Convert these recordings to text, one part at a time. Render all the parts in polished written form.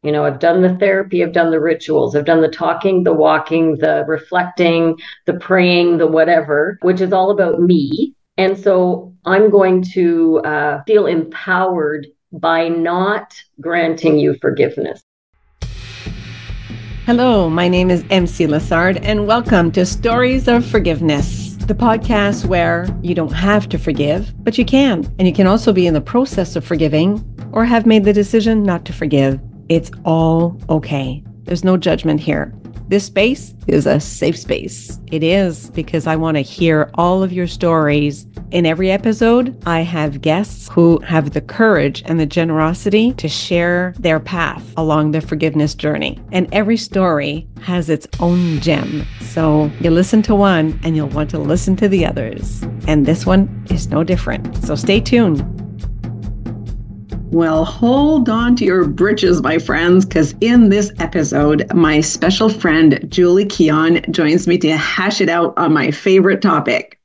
I've done the therapy, I've done the rituals, I've done the talking, the walking, the reflecting, the praying, the whatever, which is all about me. And so I'm going to feel empowered by not granting you forgiveness. Hello, my name is MC Lessard, and welcome to Stories of Forgiveness, the podcast where you don't have to forgive, but you can. And you can also be in the process of forgiving or have made the decision not to forgive. It's all okay. There's no judgment here. This space is a safe space. It is, because I want to hear all of your stories. In every episode, I have guests who have the courage and the generosity to share their path along the forgiveness journey. And every story has its own gem. So you listen to one and you'll want to listen to the others. And this one is no different. So stay tuned. Well, hold on to your britches, my friends, because in this episode, my special friend, Julie Keon, joins me to hash it out on my favorite topic.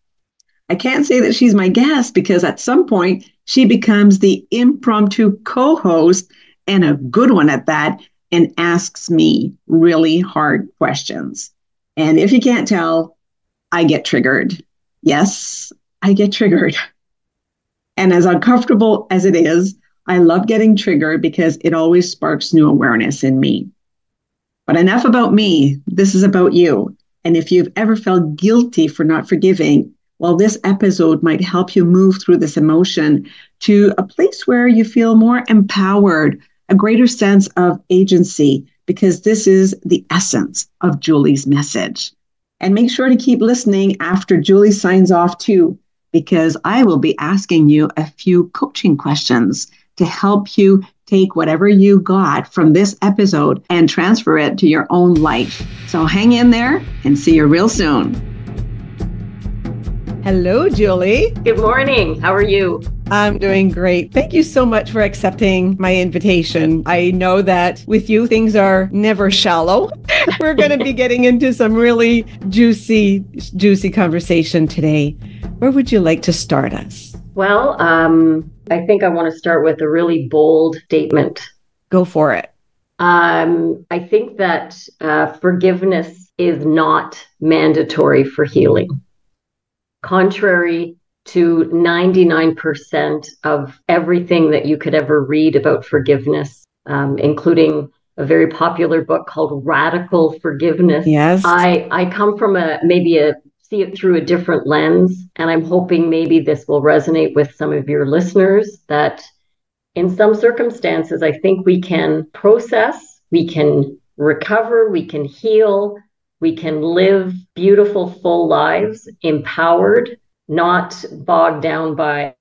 I can't say that she's my guest because at some point she becomes the impromptu co-host, and a good one at that, and asks me really hard questions. And if you can't tell, I get triggered. Yes, I get triggered. And as uncomfortable as it is, I love getting triggered because it always sparks new awareness in me. But enough about me. This is about you. And if you've ever felt guilty for not forgiving, well, this episode might help you move through this emotion to a place where you feel more empowered, a greater sense of agency, because this is the essence of Julie's message. And make sure to keep listening after Julie signs off too, because I will be asking you a few coaching questions to help you take whatever you got from this episode and transfer it to your own life. So hang in there and see you real soon. Hello, Julie. Good morning. How are you? I'm doing great. Thank you so much for accepting my invitation. I know that with you, things are never shallow. We're going to be getting into some really juicy conversation today. Where would you like to start us? Well, I think I want to start with a really bold statement. Go for it. I think that forgiveness is not mandatory for healing. Contrary to 99% of everything that you could ever read about forgiveness, including a very popular book called Radical Forgiveness. Yes. I come from see it through a different lens. And I'm hoping maybe this will resonate with some of your listeners, that in some circumstances, I think we can process, we can recover, we can heal, we can live beautiful, full lives, empowered, not bogged down by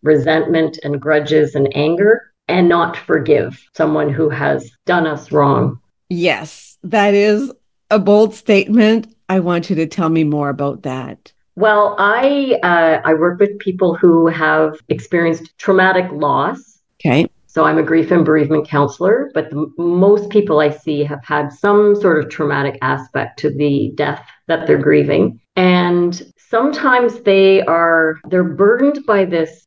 resentment and grudges and anger, and not forgive someone who has done us wrong. Yes, that is a bold statement. I want you to tell me more about that. Well, I work with people who have experienced traumatic loss. Okay. So I'm a grief and bereavement counselor, but most people I see have had some sort of traumatic aspect to the death that they're grieving. And sometimes they're burdened by this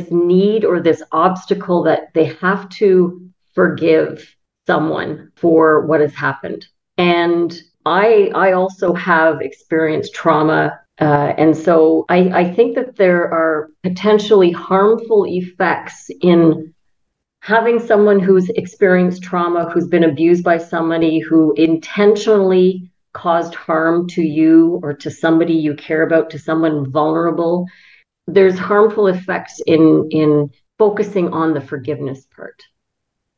need or this obstacle that they have to forgive someone for what has happened. And I also have experienced trauma. And so I think that there are potentially harmful effects in having someone who's experienced trauma, who's been abused by somebody who intentionally caused harm to you or to somebody you care about, to someone vulnerable. There's harmful effects in focusing on the forgiveness part.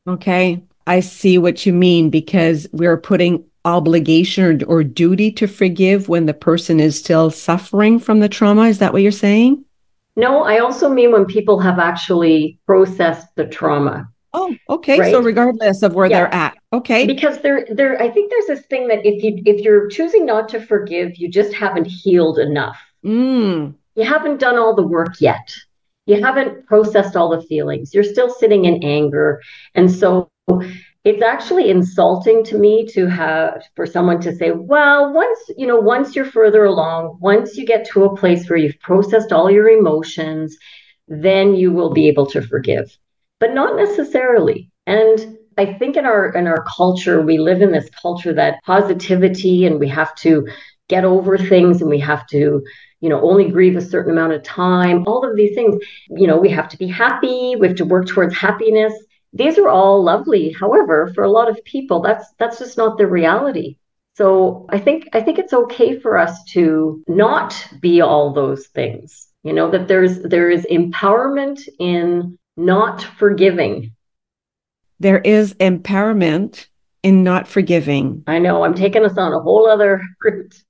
Okay. I see what you mean, because we're putting obligation or duty to forgive when the person is still suffering from the trauma. Is that what you're saying? No, I also mean when people have actually processed the trauma. Oh, okay. Right? So regardless of where they're at. Okay. Because I think there's this thing that if you're choosing not to forgive, you just haven't healed enough. You haven't done all the work yet. You haven't processed all the feelings. You're still sitting in anger. And so it's actually insulting to me for someone to say, well, once you're further along, once you get to a place where you've processed all your emotions, then you will be able to forgive. But not necessarily. And I think in our culture, we live in this culture that positivity, and we have to get over things, and we have to, only grieve a certain amount of time, all of these things. We have to be happy, we have to work towards happiness. These are all lovely. However, for a lot of people, that's just not the reality. So I think it's okay for us to not be all those things. That there is empowerment in not forgiving. There is empowerment in not forgiving. I know I'm taking us on a whole other route.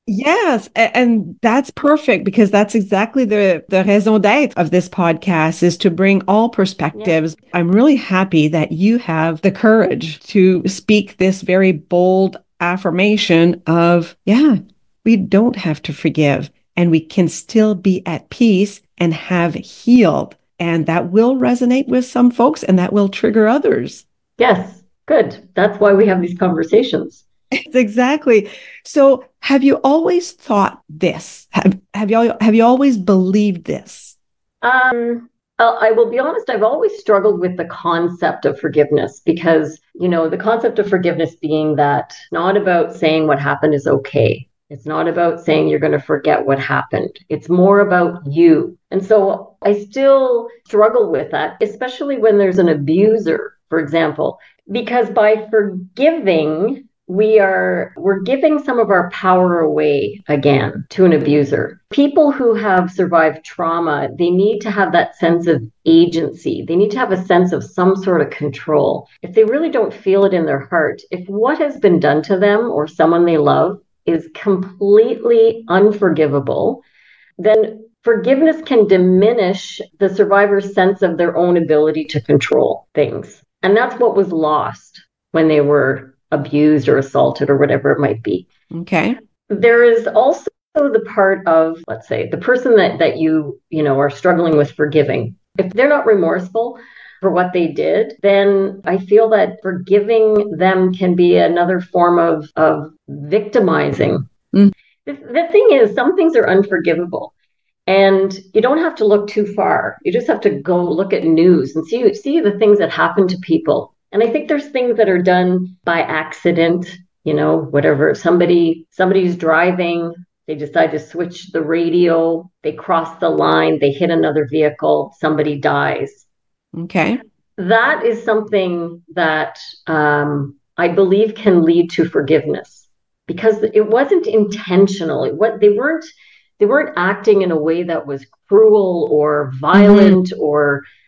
Yes, and that's perfect, because that's exactly the raison d'être of this podcast, is to bring all perspectives. Yeah. I'm really happy that you have the courage to speak this very bold affirmation of, we don't have to forgive, and we can still be at peace and have healed. And that will resonate with some folks, and that will trigger others. Yes, good. That's why we have these conversations. Exactly. So have you always thought this? Have you always believed this? I will be honest, I've always struggled with the concept of forgiveness, because, the concept of forgiveness being that not about saying what happened is okay. It's not about saying you're going to forget what happened. It's more about you. And so I still struggle with that, especially when there's an abuser, for example, because by forgiving, we're giving some of our power away again to an abuser. People who have survived trauma, they need to have that sense of agency. They need to have a sense of some sort of control. If they really don't feel it in their heart, if what has been done to them or someone they love is completely unforgivable, then forgiveness can diminish the survivor's sense of their own ability to control things. And that's what was lost when they were abused or assaulted or whatever it might be. Okay. There is also the part of, let's say, the person that you are struggling with forgiving. If they're not remorseful for what they did, then I feel that forgiving them can be another form of victimizing. Mm. The thing is, some things are unforgivable. And you don't have to look too far. You just have to go look at news and see the things that happen to people. And I think there's things that are done by accident, whatever. Somebody's driving, they decide to switch the radio, they cross the line, they hit another vehicle, somebody dies. Okay. That is something that I believe can lead to forgiveness, because it wasn't intentional. They weren't acting in a way that was cruel or violent,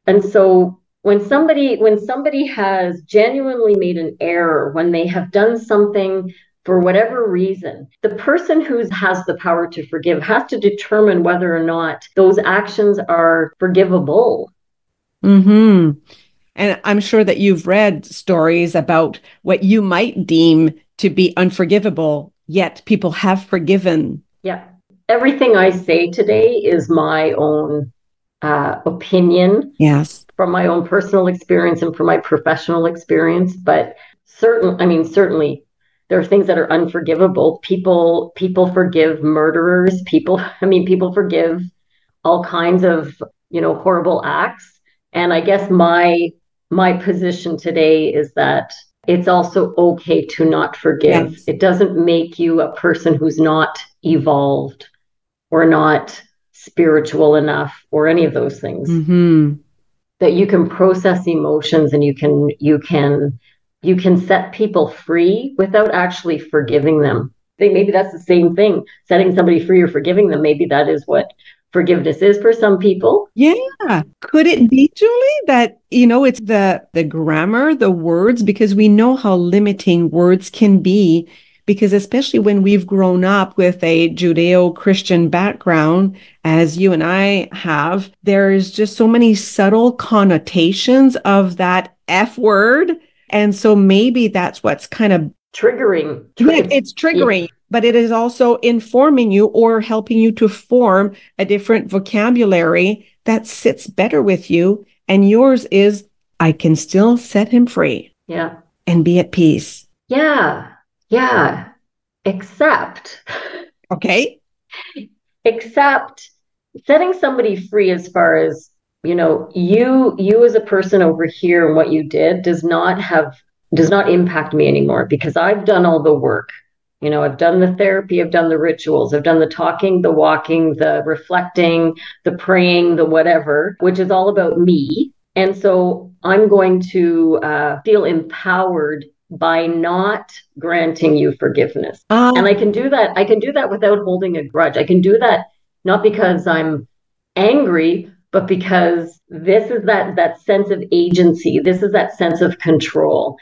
and so when somebody has genuinely made an error, when they have done something for whatever reason, the person who has the power to forgive has to determine whether or not those actions are forgivable. Mm-hmm. And I'm sure that you've read stories about what you might deem to be unforgivable, yet people have forgiven. Yeah. Everything I say today is my own opinion. Yes. From my own personal experience and from my professional experience. But certainly there are things that are unforgivable. People forgive murderers. People forgive all kinds of, horrible acts. And I guess my position today is that it's also okay to not forgive. Yes. It doesn't make you a person who's not evolved or not spiritual enough or any of those things. Mm-hmm. That you can process emotions, and you can set people free without actually forgiving them. I think maybe that's the same thing. Setting somebody free or forgiving them, maybe that is what forgiveness is for some people. Yeah. Could it be, Julie, that, it's the grammar, the words, because we know how limiting words can be, because especially when we've grown up with a Judeo-Christian background, as you and I have, there's just so many subtle connotations of that F word. And so maybe that's what's kind of triggering. Yeah, it's triggering, yeah. But it is also informing you or helping you to form a different vocabulary that sits better with you. And yours is, I can still set him free. Yeah. And be at peace. Yeah. Yeah. Except setting somebody free as far as you as a person over here and what you did does not impact me anymore because I've done all the work. I've done the therapy, I've done the rituals, I've done the talking, the walking, the reflecting, the praying, the whatever, which is all about me. And so I'm going to feel empowered by not granting you forgiveness. And I can do that. I can do that without holding a grudge. I can do that not because I'm angry, but because this is that sense of agency. This is that sense of control.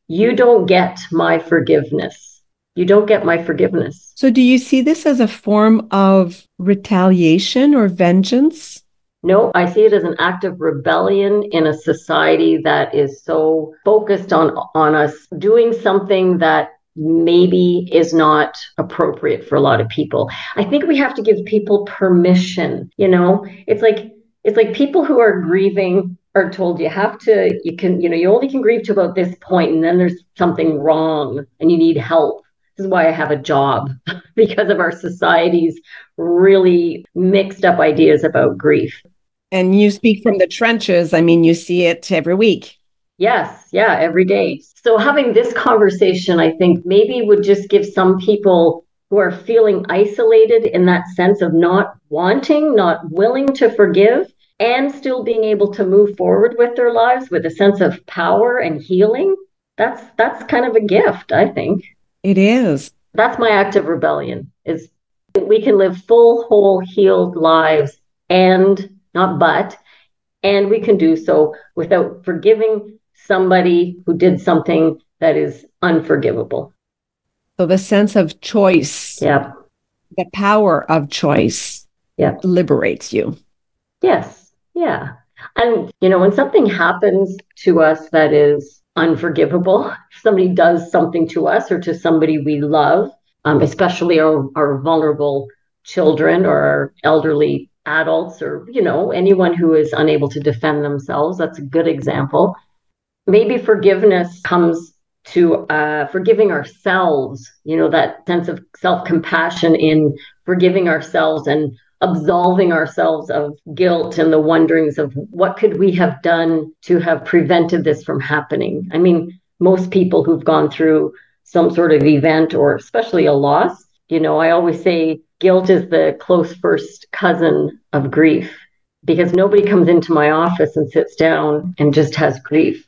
You don't get my forgiveness. You don't get my forgiveness. So do you see this as a form of retaliation or vengeance? No, I see it as an act of rebellion in a society that is so focused on us doing something that maybe is not appropriate for a lot of people. I think we have to give people permission. It's like people who are grieving are told you only can grieve to about this point, and then there's something wrong and you need help. This is why I have a job, because of our society's really mixed up ideas about grief. And you speak from the trenches. I mean, you see it every week. Yes. Yeah, every day. So having this conversation, I think maybe would just give some people who are feeling isolated in that sense of not wanting, not willing to forgive, and still being able to move forward with their lives with a sense of power and healing. That's kind of a gift, I think. It is. That's my act of rebellion, is we can live full, whole, healed lives and we can do so without forgiving somebody who did something that is unforgivable. So the sense of choice, yeah, the power of choice, yeah, liberates you. Yes, yeah. And, when something happens to us that is unforgivable, somebody does something to us or to somebody we love, especially our vulnerable children or our elderly adults or, anyone who is unable to defend themselves. That's a good example. Maybe forgiveness comes to forgiving ourselves, that sense of self-compassion in forgiving ourselves and absolving ourselves of guilt and the wonderings of what could we have done to have prevented this from happening. I mean, most people who've gone through some sort of event or especially a loss, I always say guilt is the close first cousin of grief because nobody comes into my office and sits down and just has grief.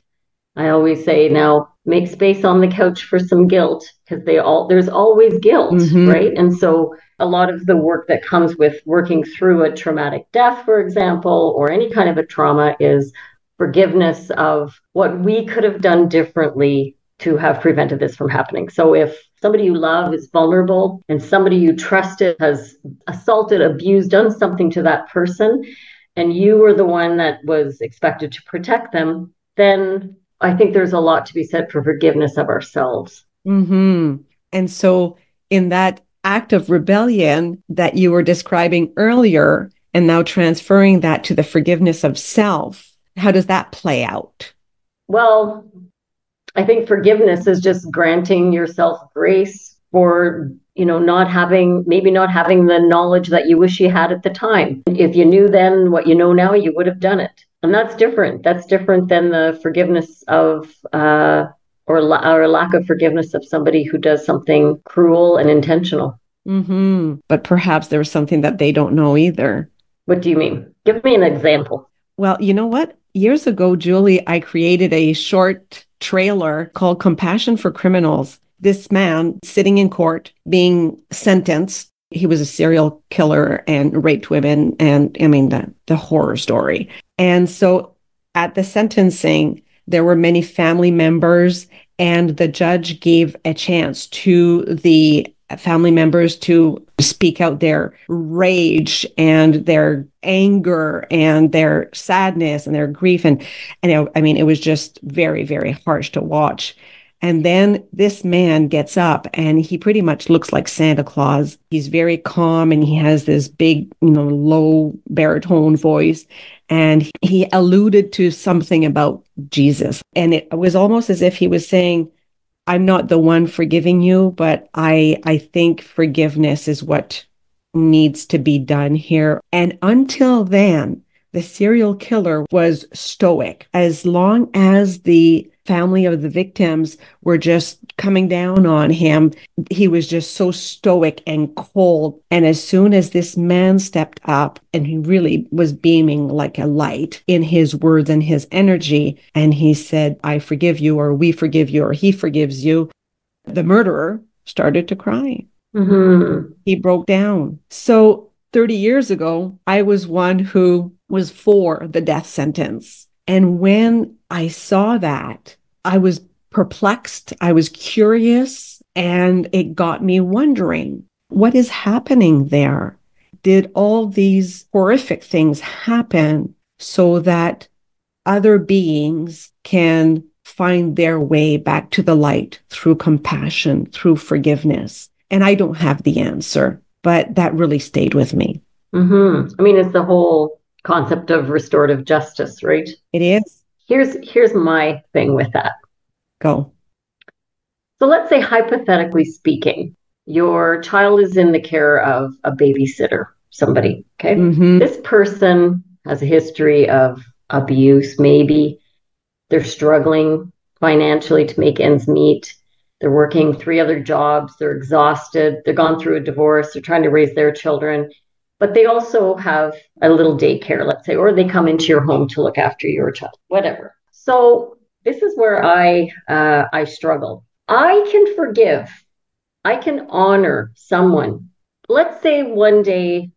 I always say, now make space on the couch for some guilt because there's always guilt, right? And so a lot of the work that comes with working through a traumatic death, for example, or any kind of a trauma is forgiveness of what we could have done differently to have prevented this from happening. So if somebody you love is vulnerable and somebody you trusted has assaulted, abused, done something to that person, and you were the one that was expected to protect them, then I think there's a lot to be said for forgiveness of ourselves. And so in that act of rebellion that you were describing earlier, and now transferring that to the forgiveness of self, how does that play out? Well, I think forgiveness is just granting yourself grace for, not having the knowledge that you wish you had at the time. If you knew then what you know now, you would have done it. And that's different. That's different than the forgiveness of, or lack of forgiveness of somebody who does something cruel and intentional. But perhaps there's something that they don't know either. What do you mean? Give me an example. Well, you know what? Years ago, Julie, I created a short trailer called Compassion for Criminals. This man sitting in court being sentenced. He was a serial killer and raped women. And I mean, the horror story. And so at the sentencing, there were many family members, and the judge gave a chance to the family members to speak out their rage and their anger and their sadness and their grief. And I mean, it was just very, very harsh to watch. And then this man gets up and he pretty much looks like Santa Claus. He's very calm and he has this big, low baritone voice. And he alluded to something about Jesus. And it was almost as if he was saying, I'm not the one forgiving you, but I think forgiveness is what needs to be done here. And until then, The serial killer was stoic. As long as the family of the victims were just coming down on him, he was just so stoic and cold. And as soon as this man stepped up, and he really was beaming like a light in his words and his energy, and he said, I forgive you, or we forgive you, or he forgives you, the murderer started to cry. Mm-hmm. He broke down. So 30 years ago, I was one who was for the death sentence. And when I saw that, I was perplexed, I was curious, and it got me wondering, what is happening there? Did all these horrific things happen so that other beings can find their way back to the light through compassion, through forgiveness? And I don't have the answer, but that really stayed with me. Mm-hmm. I mean, it's the whole concept of restorative justice, right? It is. Here's my thing with that. Go. So let's say, hypothetically speaking, your child is in the care of a babysitter, somebody, okay? Mm-hmm. This person has a history of abuse, maybe. They're struggling financially to make ends meet. They're working 3 other jobs. They're exhausted. They're gone through a divorce. They're trying to raise their children. But they also have a little daycare, let's say, or they come into your home to look after your child, whatever. So this is where I struggle. I can forgive. I can honor someone. Let's say one day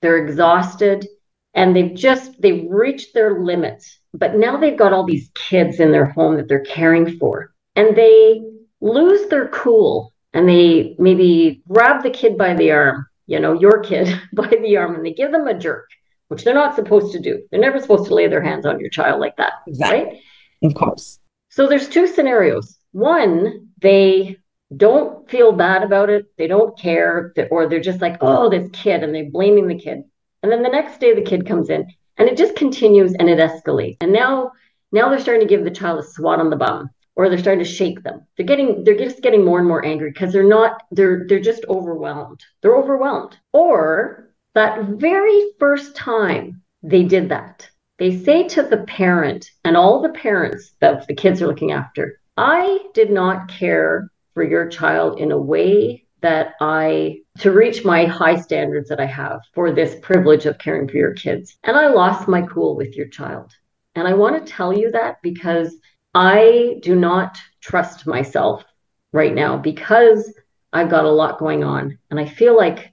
they're exhausted and they've reached their limits, but now they've got all these kids in their home that they're caring for, and they lose their cool and they maybe grab the kid by the arm, your kid by the arm, and they give them a jerk, which they're not supposed to do. They're never supposed to lay their hands on your child like that. Exactly. Right? Of course. So there's 2 scenarios. One, they don't feel bad about it. They don't care, or they're just like, oh, this kid, and they're blaming the kid. And then the next day the kid comes in and it just continues and it escalates. And now they're starting to give the child a swat on the bum, or they're starting to shake them. They're just getting more and more angry because they're just overwhelmed. They're overwhelmed. Or that very first time they did that, they say to the parent and all the parents that the kids are looking after, I did not care for your child in a way that to reach my high standards that I have for this privilege of caring for your kids. And I lost my cool with your child. And I want to tell you that because I do not trust myself right now, because I've got a lot going on. And I feel like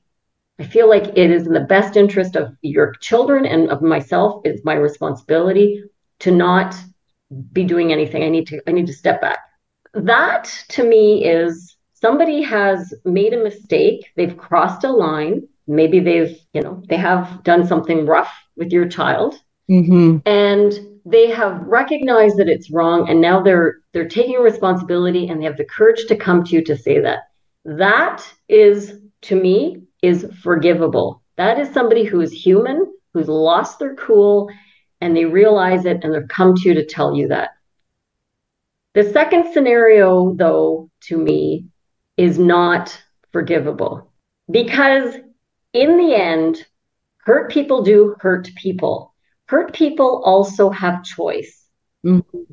it is in the best interest of your children and of myself. It's my responsibility to not be doing anything. I need to step back. That to me is, somebody has made a mistake. They've crossed a line. Maybe they have done something rough with your child. Mm-hmm. And they have recognized that it's wrong. And now they're taking responsibility, and they have the courage to come to you to say that. That is, to me, is forgivable. That is somebody who is human, who's lost their cool, and they realize it, and they've come to you to tell you that. The second scenario, though, to me, is not forgivable, because in the end, hurt people do hurt people. Hurt people also have choice. Mm-hmm.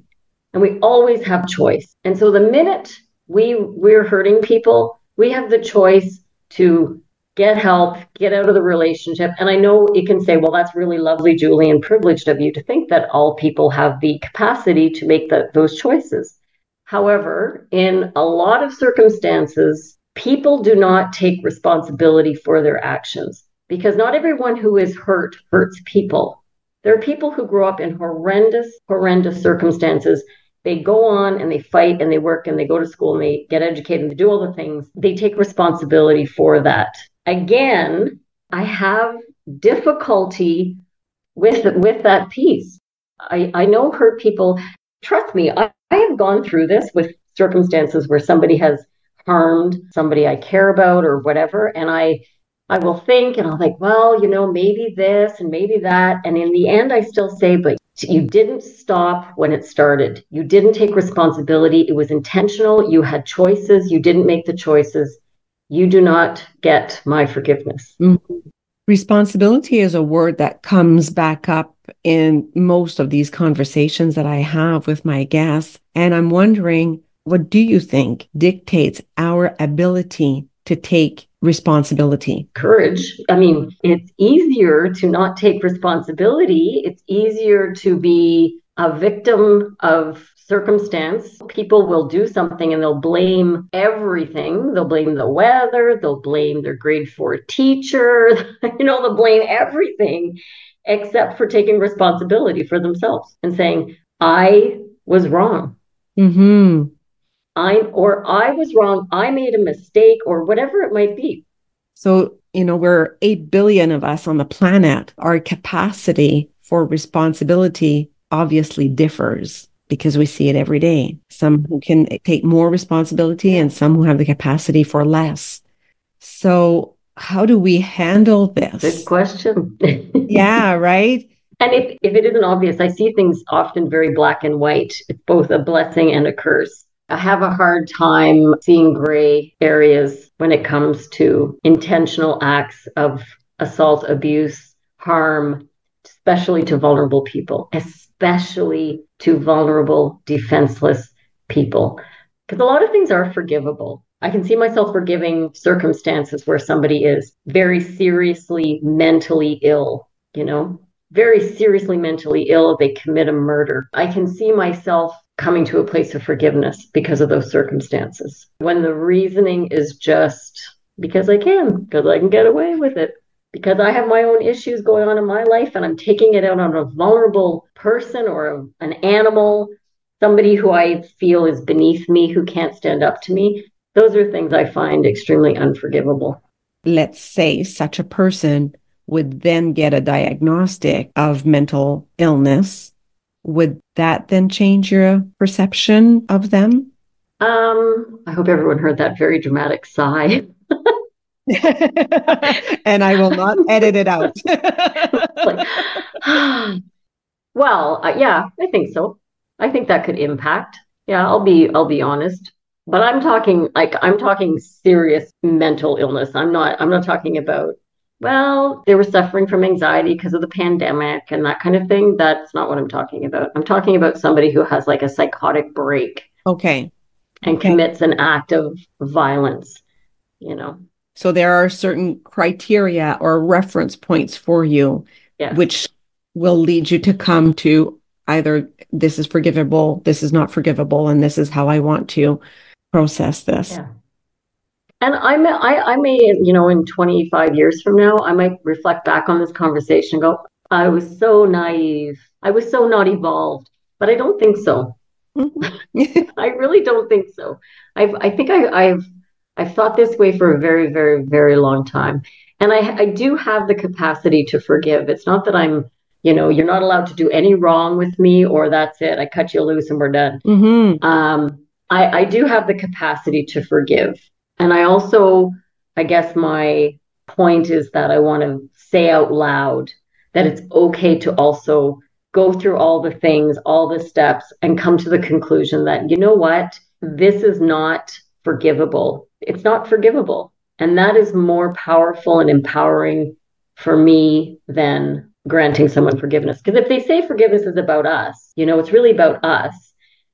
And we always have choice. And so the minute we're hurting people, we have the choice to get help, get out of the relationship. And I know you can say, well, that's really lovely, Julie, and privileged of you to think that all people have the capacity to make those choices. However, in a lot of circumstances, people do not take responsibility for their actions, because not everyone who is hurt hurts people. There are people who grow up in horrendous circumstances. They go on and they fight and they work and they go to school and they get educated and they do all the things. They take responsibility for that. Again, I have difficulty with that piece. I know hurt people. Trust me, I have gone through this with circumstances where somebody has harmed somebody I care about or whatever. And I will think, and I'll think, well, maybe this and maybe that. And in the end, I still say, but you didn't stop when it started. You didn't take responsibility. It was intentional. You had choices. You didn't make the choices. You do not get my forgiveness. Mm-hmm. Responsibility is a word that comes back up in most of these conversations that I have with my guests. And I'm wondering, what do you think dictates our ability to take responsibility? Courage. I mean, it's easier to not take responsibility. It's easier to be a victim of circumstance. People will do something and they'll blame everything. They'll blame the weather, they'll blame their grade 4 teacher, they'll blame everything except for taking responsibility for themselves and saying, I was wrong. Mm-hmm. I was wrong. I made a mistake, or whatever it might be. So, we're 8 billion of us on the planet. Our capacity for responsibility obviously differs because we see it every day. Some who can take more responsibility and some who have the capacity for less. So how do we handle this? Good question. Yeah, right? And if it isn't obvious, I see things often very black and white. It's both a blessing and a curse. I have a hard time seeing gray areas when it comes to intentional acts of assault, abuse, harm, especially to vulnerable people, especially to vulnerable, defenseless people. Because a lot of things are forgivable. I can see myself forgiving circumstances where somebody is very seriously mentally ill, very seriously mentally ill, they commit a murder. I can see myself coming to a place of forgiveness because of those circumstances. When the reasoning is just because I can get away with it, because I have my own issues going on in my life and I'm taking it out on a vulnerable person or an animal, somebody who I feel is beneath me, who can't stand up to me. Those are things I find extremely unforgivable. Let's say such a person would then get a diagnostic of mental illness. Would that then change your perception of them? I hope everyone heard that very dramatic sigh. And I will not edit it out. Well, yeah, I think so. I think that could impact. Yeah, I'll be honest. But I'm talking serious mental illness. I'm not talking about, well, they were suffering from anxiety because of the pandemic and that kind of thing. That's not what I'm talking about. I'm talking about somebody who has like a psychotic break. Okay. And commits an act of violence, So there are certain criteria or reference points for you, which will lead you to come to either this is forgivable, this is not forgivable, and this is how I want to process this. Yeah. And I may, in 25 years from now, I might reflect back on this conversation and go, I was so naive. I was so not evolved. But I don't think so. Mm-hmm. I really don't think so. I think I've thought this way for a very, very, very long time. And I do have the capacity to forgive. It's not that I'm, you're not allowed to do any wrong with me, or that's it. I cut you loose and we're done. Mm-hmm. I do have the capacity to forgive. And I also, I guess my point is that I want to say out loud that it's okay to also go through all the things, all the steps, and come to the conclusion that, you know what, this is not forgivable. It's not forgivable. And that is more powerful and empowering for me than granting someone forgiveness. Because if they say forgiveness is about us, it's really about us,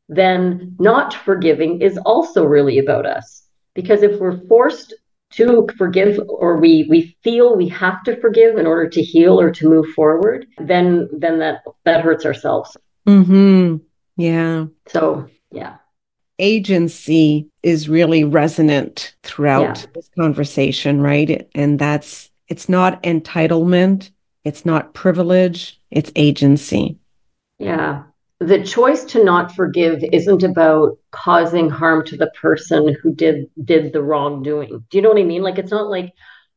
then not forgiving is also really about us. Because if we're forced to forgive, or we feel we have to forgive in order to heal or to move forward, then that hurts ourselves. Mm-hmm. Yeah. So, yeah. Agency is really resonant throughout this conversation, right? And it's not entitlement, it's not privilege, it's agency. Yeah. The choice to not forgive isn't about causing harm to the person who did the wrongdoing. Do you know what I mean? Like, it's not like,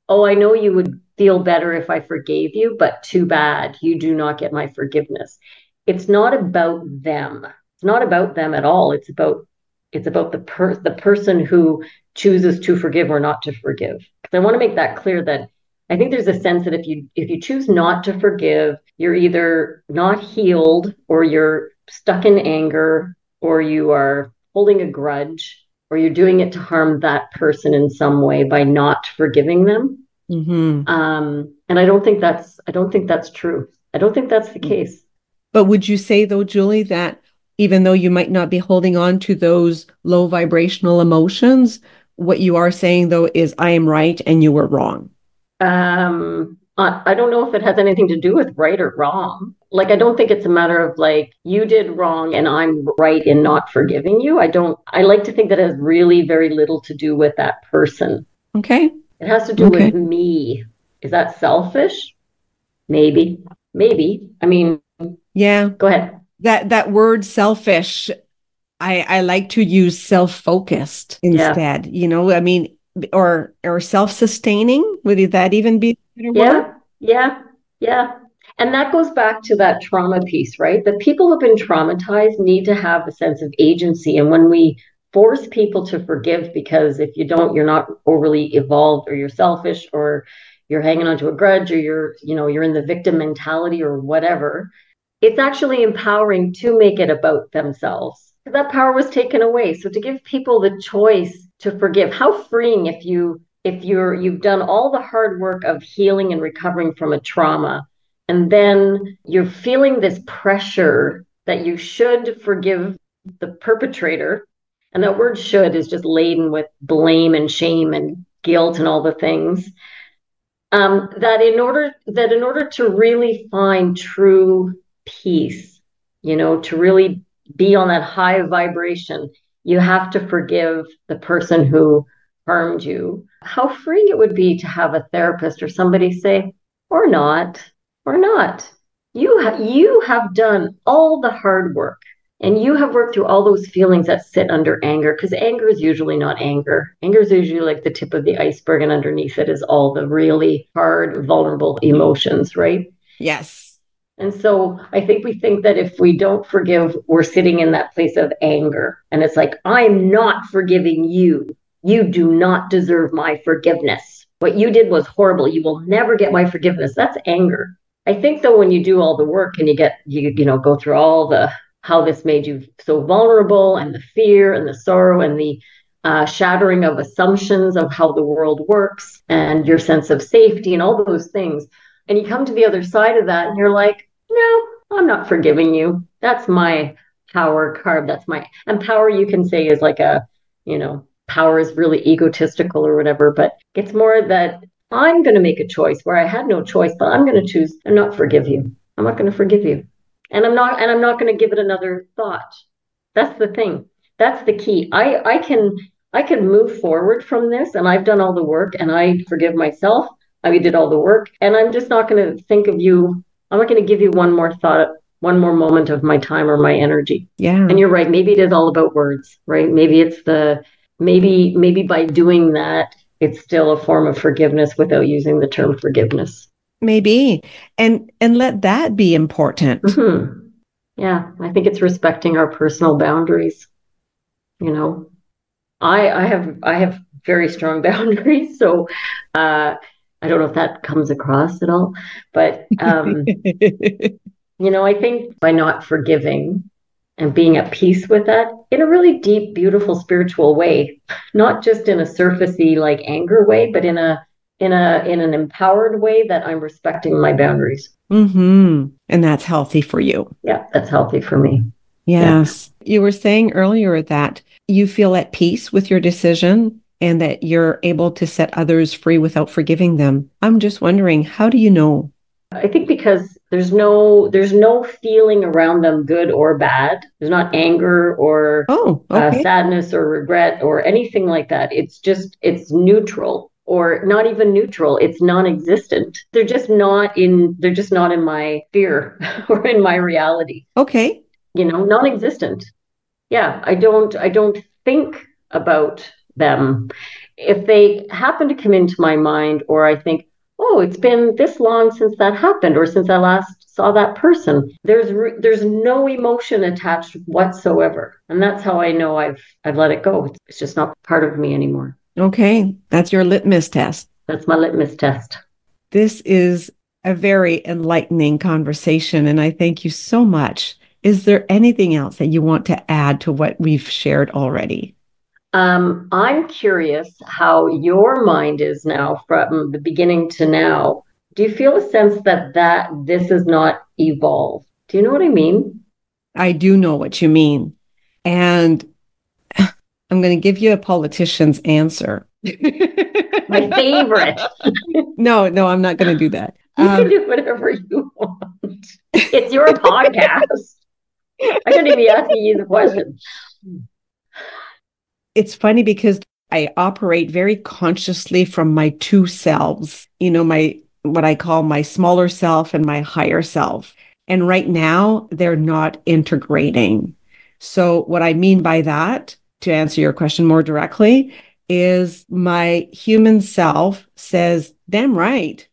oh, I know you would feel better if I forgave you, but too bad, you do not get my forgiveness. It's not about them. It's not about them at all. It's about the person who chooses to forgive or not to forgive. Because I want to make that clear that I think there's a sense that if you choose not to forgive, you're either not healed, or you're stuck in anger, or you are holding a grudge, or you're doing it to harm that person in some way by not forgiving them. And I don't think that's true. I don't think that's the case. But would you say, though, Julie, that even though you might not be holding on to those low vibrational emotions, what you are saying, though, is I am right and you were wrong? I don't know if it has anything to do with right or wrong. Like, I don't think it's a matter of like, you did wrong and I'm right in not forgiving you. I like to think that it has really very little to do with that person. Okay. It has to do with me. Is that selfish? Maybe. I mean, yeah. Go ahead. That word selfish, I like to use self-focused instead. I mean, or self-sustaining. Would that even be a better word? Yeah. And that goes back to that trauma piece, right? The people who've been traumatized need to have a sense of agency. And when we force people to forgive, because if you don't, you're not overly evolved, or you're selfish, or you're hanging on to a grudge, or you're in the victim mentality or whatever, it's actually empowering to make it about themselves. That power was taken away. So to give people the choice to forgive, how freeing if you've done all the hard work of healing and recovering from a trauma, and then you're feeling this pressure that you should forgive the perpetrator. And that word should is just laden with blame and shame and guilt and all the things. That in order to really find true peace, to really be on that high vibration, you have to forgive the person who harmed you. How freeing it would be to have a therapist or somebody say, or not. You have done all the hard work, and you have worked through all those feelings that sit under anger, because anger is usually not anger. Anger is usually like the tip of the iceberg, and underneath it is all the really hard, vulnerable emotions, right? Yes. And so I think we think that if we don't forgive, we're sitting in that place of anger. And it's like, I'm not forgiving you. You do not deserve my forgiveness. What you did was horrible. You will never get my forgiveness. That's anger. I think though, when you do all the work and you go through all the, how this made you so vulnerable, and the fear and the sorrow and the shattering of assumptions of how the world works, and your sense of safety and all those things. And you come to the other side of that and you're like, no, I'm not forgiving you. That's my power card. And power, you can say, is like power is really egotistical or whatever, but it's more that I'm going to make a choice where I had no choice, but I'm going to choose and not forgive you. I'm not going to forgive you. And I'm not going to give it another thought. That's the thing. That's the key. I can move forward from this, and I've done all the work, and I forgive myself. I did all the work, and I'm just not going to think of you. I'm not going to give you one more thought, one more moment of my time or my energy. Yeah. And you're right. Maybe it is all about words, right? Maybe it's maybe by doing that, it's still a form of forgiveness without using the term forgiveness. Maybe. And let that be important. Mm-hmm. Yeah. I think it's respecting our personal boundaries. I have very strong boundaries. So, I don't know if that comes across at all, but, I think by not forgiving and being at peace with that in a really deep, beautiful, spiritual way, not just in a surfacey, like anger way, but in an empowered way, that I'm respecting my boundaries. Mm-hmm. And that's healthy for you. Yeah, that's healthy for me. Yes. Yeah. You were saying earlier that you feel at peace with your decision and that you're able to set others free without forgiving them. I'm just wondering, how do you know? I think because there's no feeling around them, good or bad. There's not anger or sadness or regret or anything like that. It's neutral, or not even neutral. It's non-existent. They're just not in my sphere or in my reality. Okay. Non-existent. Yeah, I don't think about them. If they happen to come into my mind, or I think, oh, it's been this long since that happened, or since I last saw that person, there's no emotion attached whatsoever. And that's how I know I've let it go. It's just not part of me anymore. Okay. That's your litmus test. That's my litmus test. This is a very enlightening conversation, and I thank you so much. Is there anything else that you want to add to what we've shared already? I'm curious how your mind is now from the beginning to now. Do you feel a sense that this is not evolved? Do you know what I mean? I do know what you mean. And I'm going to give you a politician's answer. My favorite. No, I'm not going to do that. You can do whatever you want. It's your podcast. I shouldn't even be asking you the question. It's funny because I operate very consciously from my two selves, my what I call my smaller self and my higher self. And right now, they're not integrating. So, what I mean by that, to answer your question more directly, is my human self says, damn right.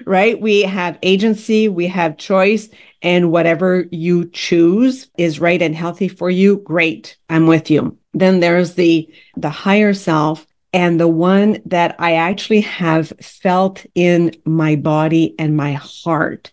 Right? We have agency, we have choice, and whatever you choose is right and healthy for you. Great. I'm with you. Then there's the higher self, and the one that I actually have felt in my body and my heart,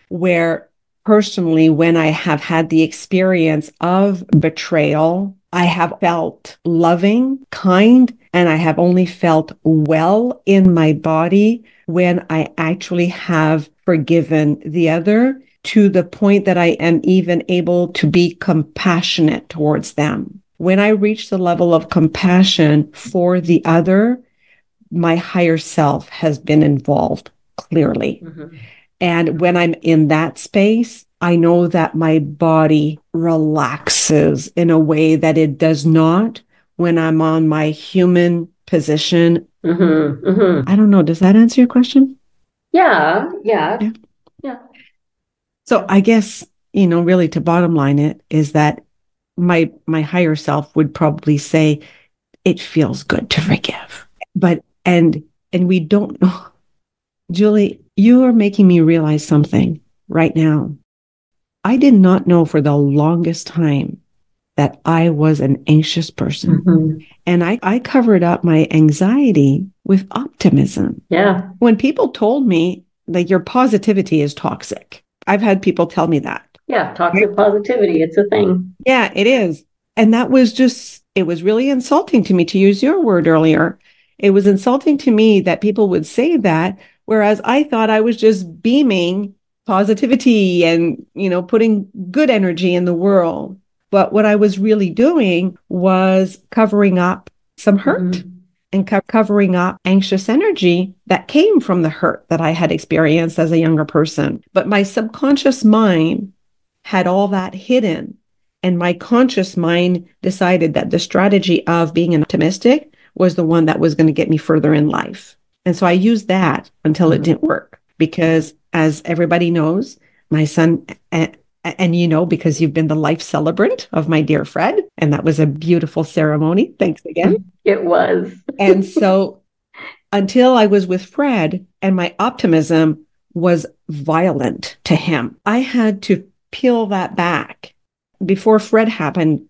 where personally, when I have had the experience of betrayal, I have felt loving, kind, and I have only felt well in my body when I actually have forgiven the other, to the point that I am even able to be compassionate towards them. When I reach the level of compassion for the other, my higher self has been involved clearly. Mm-hmm. And when I'm in that space, I know that my body relaxes in a way that it does not when I'm on my human position. Mm-hmm, mm-hmm. I don't know. Does that answer your question? Yeah. So I guess, really to bottom line it is that my higher self would probably say it feels good to forgive. But, and we don't know. Julie, you are making me realize something right now. I did not know for the longest time that I was an anxious person. Mm-hmm. And I covered up my anxiety with optimism. Yeah. When people told me that your positivity is toxic, I've had people tell me that. Yeah, toxic positivity, it's a thing. Yeah, it is. And that was it was really insulting to me, to use your word earlier. It was insulting to me that people would say that, whereas I thought I was just beaming positivity and, putting good energy in the world. But what I was really doing was covering up some hurt. Mm-hmm. And covering up anxious energy that came from the hurt that I had experienced as a younger person. But my subconscious mind had all that hidden. And my conscious mind decided that the strategy of being optimistic was the one that was going to get me further in life. And so I used that until it didn't work. Because as everybody knows, my son, and because you've been the life celebrant of my dear Fred, and that was a beautiful ceremony. Thanks again. It was. And so until I was with Fred and my optimism was violent to him, I had to peel that back. Before Fred happened,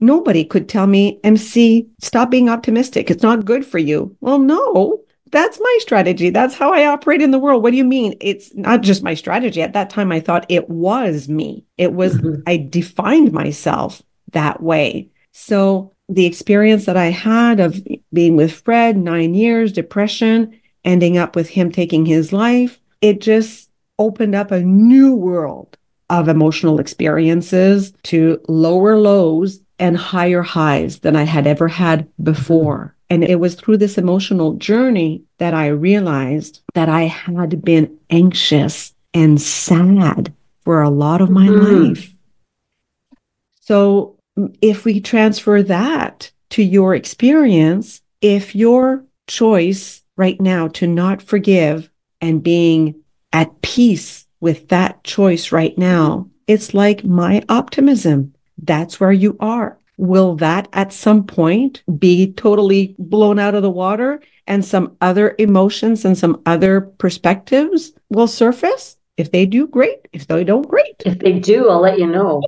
nobody could tell me, MC, stop being optimistic. It's not good for you. Well, no, that's my strategy. That's how I operate in the world. What do you mean? It's not just my strategy. At that time, I thought it was me. It was, I defined myself that way. So the experience that I had of being with Fred, 9 years, depression, ending up with him taking his life, it just opened up a new world of emotional experiences to lower lows and higher highs than I had ever had before. And it was through this emotional journey that I realized that I had been anxious and sad for a lot of my life. So if we transfer that to your experience, if your choice right now to not forgive and being at peace with that choice right now, it's like my optimism. That's where you are. Will that at some point be totally blown out of the water and some other emotions and some other perspectives will surface? If they do, great. If they don't, great. If they do, I'll let you know.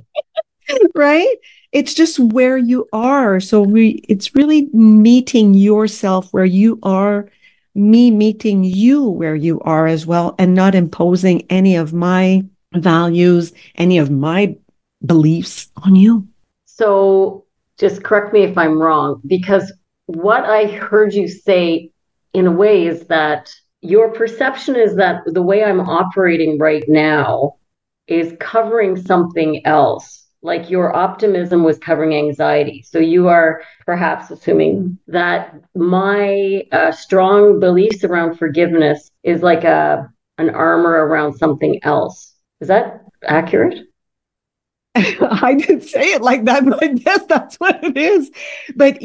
Right? It's just where you are. So it's really meeting yourself where you are, me meeting you where you are as well, and not imposing any of my values, any of my beliefs on you. So just correct me if I'm wrong, because what I heard you say in a way is that your perception is that the way I'm operating right now is covering something else. Like your optimism was covering anxiety. So you are perhaps assuming that my strong beliefs around forgiveness is like an armor around something else. Is that accurate? I didn't say it like that, but I guess that's what it is. But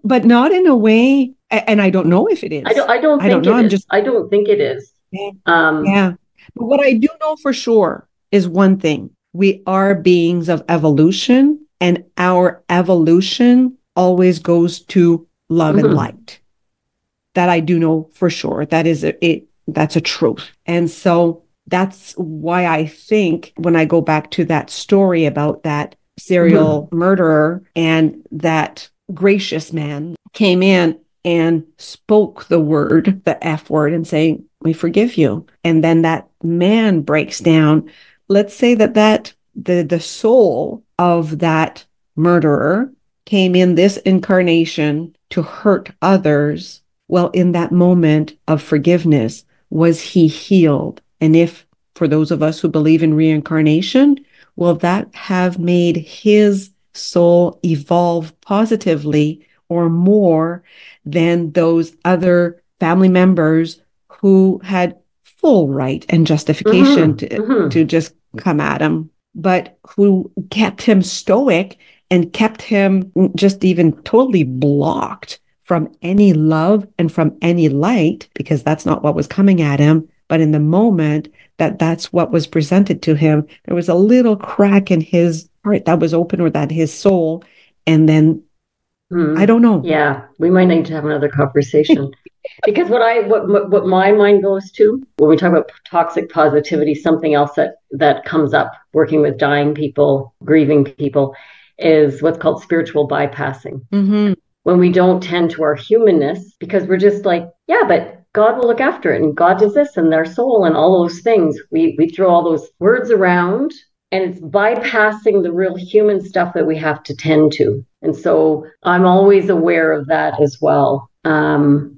but not in a way, and I don't know if it is. I don't think it is. I don't think it is. Yeah. But what I do know for sure is one thing. We are beings of evolution, and our evolution always goes to love and light. That I do know for sure. That's a truth. And so that's why I think when I go back to that story about that serial murderer and that gracious man came in and spoke the F word and saying, we forgive you. And then that man breaks down. Let's say that the soul of that murderer came in this incarnation to hurt others. Well, in that moment of forgiveness, was he healed? And if, for those of us who believe in reincarnation, will that have made his soul evolve positively or more than those other family members who had full right and justification to just come at him, but who kept him stoic and kept him just even totally blocked from any love and from any light, because that's not what was coming at him. But in the moment that's what was presented to him, there was a little crack in his heart that was open, or that his soul. And then I don't know. Yeah, we might need to have another conversation. Because what my mind goes to when we talk about toxic positivity, something else that comes up working with dying people, grieving people, is what's called spiritual bypassing. When we don't tend to our humanness, because we're just like, yeah, but God will look after it, and God does this, and their soul, and all those things. We throw all those words around, and it's bypassing the real human stuff that we have to tend to. And so I'm always aware of that as well. I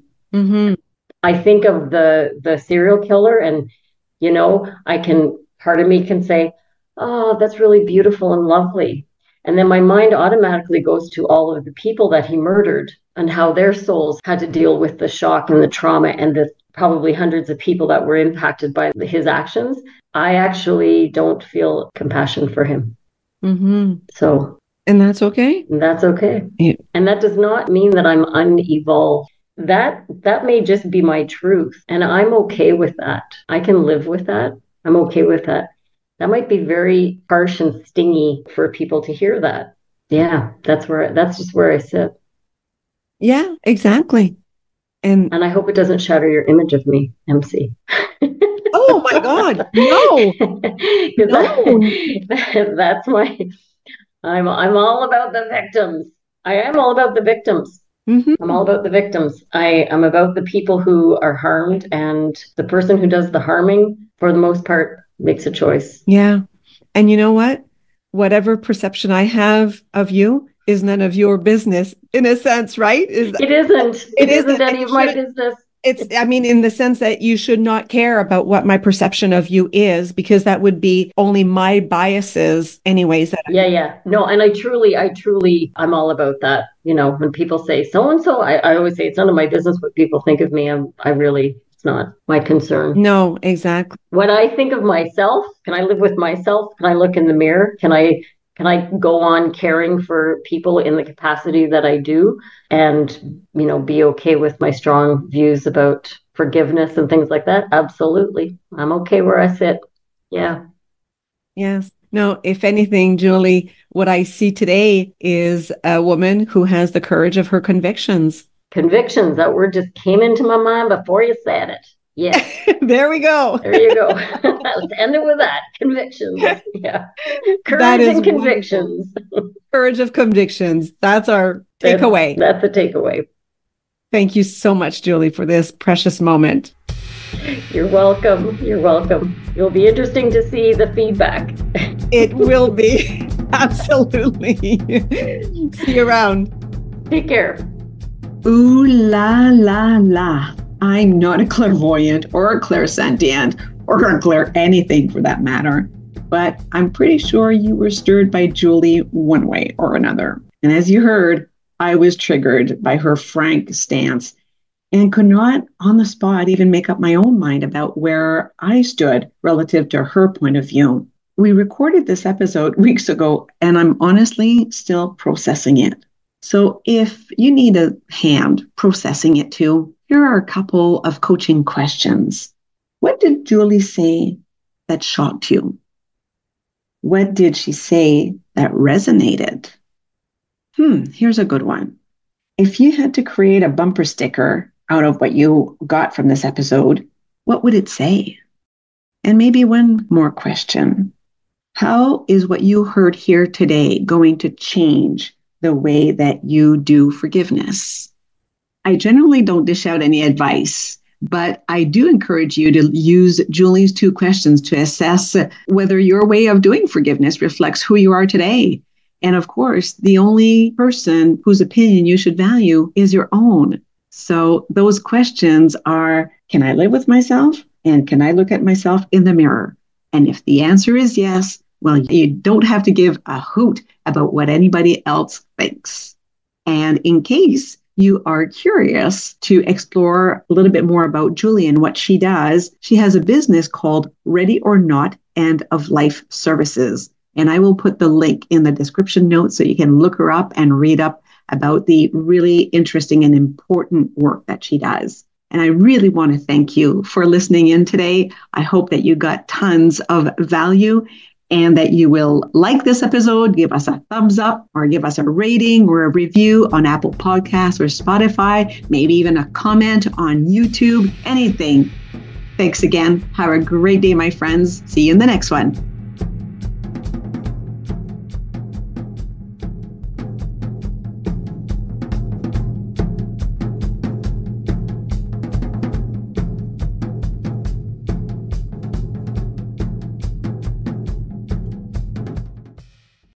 think of the serial killer, and part of me can say, oh, that's really beautiful and lovely. And then my mind automatically goes to all of the people that he murdered and how their souls had to deal with the shock and the trauma and the probably hundreds of people that were impacted by his actions. I actually don't feel compassion for him. So, and that's okay. That's okay. Yeah. And that does not mean that I'm unevolved. That may just be my truth. And I'm okay with that. I can live with that. I'm okay with that. That might be very harsh and stingy for people to hear that. Yeah, that's just where I sit. Yeah, exactly. And I hope it doesn't shatter your image of me, MC. Oh my God, no. That's I'm all about the victims. I am all about the victims. I'm all about the victims. I am about the people who are harmed, and the person who does the harming, for the most part, makes a choice. Yeah. And you know what? Whatever perception I have of you is none of your business, in a sense, right? It isn't. It isn't any of my business. In the sense that you should not care about what my perception of you is, because that would be only my biases anyways. Yeah. No, and I truly, I'm all about that. When people say so-and-so, I always say it's none of my business what people think of me. It's not my concern. No, exactly. When I think of myself, can I live with myself? Can I look in the mirror? Can I go on caring for people in the capacity that I do, and, be okay with my strong views about forgiveness and things like that? Absolutely. I'm okay where I sit. Yeah. Yes. No, if anything, Julie, what I see today is a woman who has the courage of her convictions. Convictions, that word just came into my mind before you said it. Yeah. There we go. There you go. Let's end it with that. Convictions. Yeah. Courage and convictions. Courage of convictions. That's our takeaway. That's the takeaway. Thank you so much, Julie, for this precious moment. You're welcome. You're welcome. It'll be interesting to see the feedback. It will be. Absolutely. See you around. Take care. Ooh la la la. I'm not a clairvoyant or a clairsentient or a clair anything for that matter, but I'm pretty sure you were stirred by Julie one way or another. And as you heard, I was triggered by her frank stance and could not on the spot even make up my own mind about where I stood relative to her point of view. We recorded this episode weeks ago, and I'm honestly still processing it. So if you need a hand processing it too, here are a couple of coaching questions. What did Julie say that shocked you? What did she say that resonated? Here's a good one. If you had to create a bumper sticker out of what you got from this episode, what would it say? And maybe one more question. How is what you heard here today going to change the way that you do forgiveness? I generally don't dish out any advice, but I do encourage you to use Julie's 2 questions to assess whether your way of doing forgiveness reflects who you are today. And of course, the only person whose opinion you should value is your own. So those questions are, can I live with myself? And can I look at myself in the mirror? And if the answer is yes, well, you don't have to give a hoot about what anybody else thinks. And in case you are curious to explore a little bit more about Julie and what she does, she has a business called Ready or Not End of Life Services. And I will put the link in the description notes so you can look her up and read up about the really interesting and important work that she does. And I really want to thank you for listening in today. I hope that you got tons of value and that you will like this episode, give us a thumbs up or give us a rating or a review on Apple Podcasts or Spotify, maybe even a comment on YouTube, anything. Thanks again. Have a great day, my friends. See you in the next one.